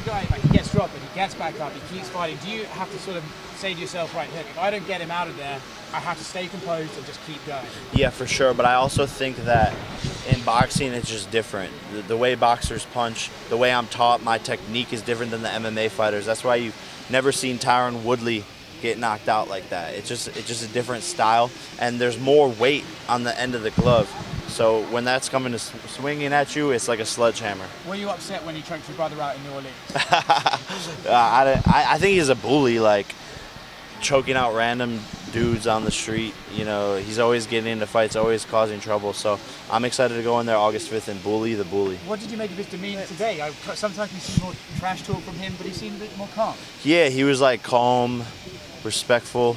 guy, like, he gets dropped, but he gets back up, he keeps fighting, do you have to sort of say to yourself, right, look, if I don't get him out of there, I have to stay composed and just keep going? Yeah, for sure. But I also think that in boxing, it's just different. The way boxers punch, the way I'm taught, my technique is different than the MMA fighters. That's why you've never seen Tyron Woodley get knocked out like that. It's just a different style, and there's more weight on the end of the glove. So when that's coming to swinging at you, it's like a sledgehammer. Were you upset when you choked your brother out in New Orleans? I think he's a bully, like choking out random dudes on the street. You know, he's always getting into fights, always causing trouble. So I'm excited to go in there August 5th and bully the bully. What did you make of his demeanor today? Sometimes you see more trash talk from him, but he seemed a bit more calm. Yeah, he was like calm, respectful.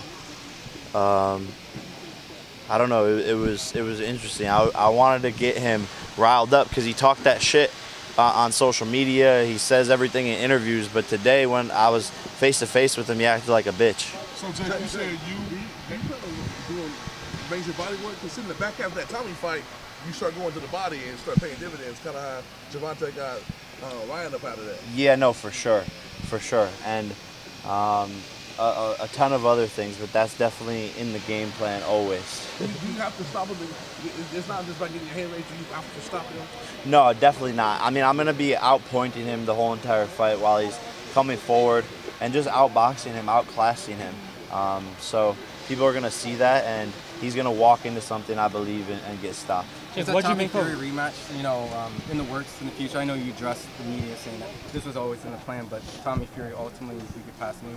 I don't know. It was interesting. I wanted to get him riled up because he talked that shit on social media. He says everything in interviews, but today when I was face to face with him, he acted like a bitch. So Jay, you said you doing major body work. Because in the back half of that Tommy fight, you start going to the body and start paying dividends. Kind of how Gervonta got Ryan up out of that. Yeah, no, for sure, and a ton of other things, but that's definitely in the game plan always. Do you have to stop him? It's not just by getting your hand raised. You have to stop him. No, definitely not. I mean, I'm gonna be out pointing him the whole entire fight while he's coming forward and just outboxing him, outclassing him. So people are gonna see that, and he's gonna walk into something I believe in and get stopped. Is that Tommy Fury rematch, you know, in the works in the future? I know you addressed the media saying that this was always in the plan, but Tommy Fury ultimately, if you could pass me.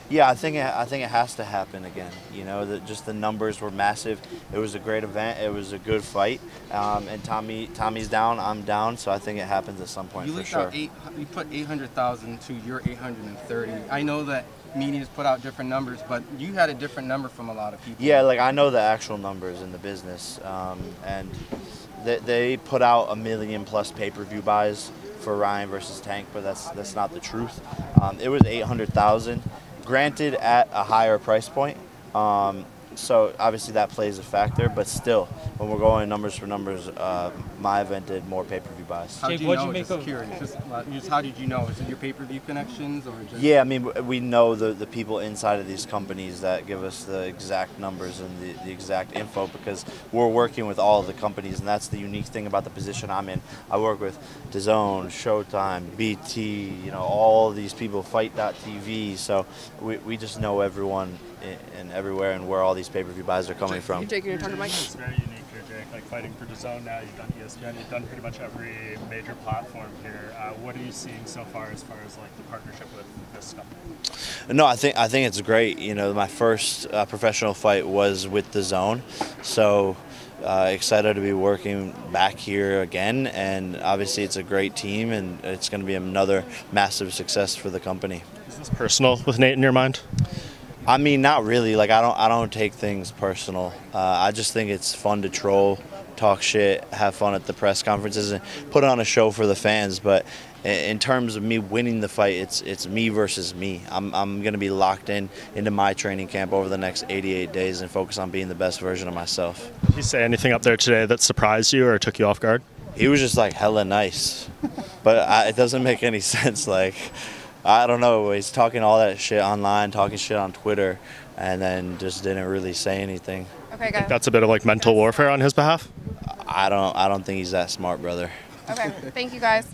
Yeah, I think it has to happen again. You know, just the numbers were massive. It was a great event. It was a good fight, and Tommy's down. I'm down, so I think it happens at some point for sure. You put 800,000 to your 830. I know that media's put out different numbers, but you had a different number from a lot of people. Yeah, like I know the actual numbers in the business, and they put out 1 million+ pay-per-view buys for Ryan versus Tank, but that's not the truth. It was 800,000, granted at a higher price point. So obviously that plays a factor, but still, when we're going numbers for numbers, my event did more pay-per-view buys. How did you know? Just curious. Just how did you know? Is it your pay-per-view connections or just? Yeah, I mean, we know the people inside of these companies that give us the exact numbers and the exact info, because we're working with all of the companies, and that's the unique thing about the position I'm in. I work with DAZN, Showtime, BT, you know, all of these people, Fight.tv, so we just know everyone and everywhere and where all these pay-per-view buys are coming from. You're taking your time to Mike. It's very unique here, Jake. Like fighting for DAZN now, you've done ESPN, you've done pretty much every major platform here. What are you seeing so far as like the partnership with this company? No, I think it's great. You know, my first professional fight was with DAZN, so excited to be working back here again. And obviously, it's a great team, and it's going to be another massive success for the company. Is this personal with Nate in your mind? I mean, not really. Like, I don't take things personal. I just think it's fun to troll, talk shit, have fun at the press conferences, and put on a show for the fans. But in terms of me winning the fight, it's me versus me. I'm going to be locked into my training camp over the next 88 days and focus on being the best version of myself. Did he say anything up there today that surprised you or took you off guard? He was just like hella nice, but it doesn't make any sense. Like, I don't know, he's talking all that shit online, talking shit on Twitter, and then just didn't really say anything. Okay, guys. That's a bit of like mental warfare on his behalf? I don't think he's that smart, brother. Okay, thank you guys.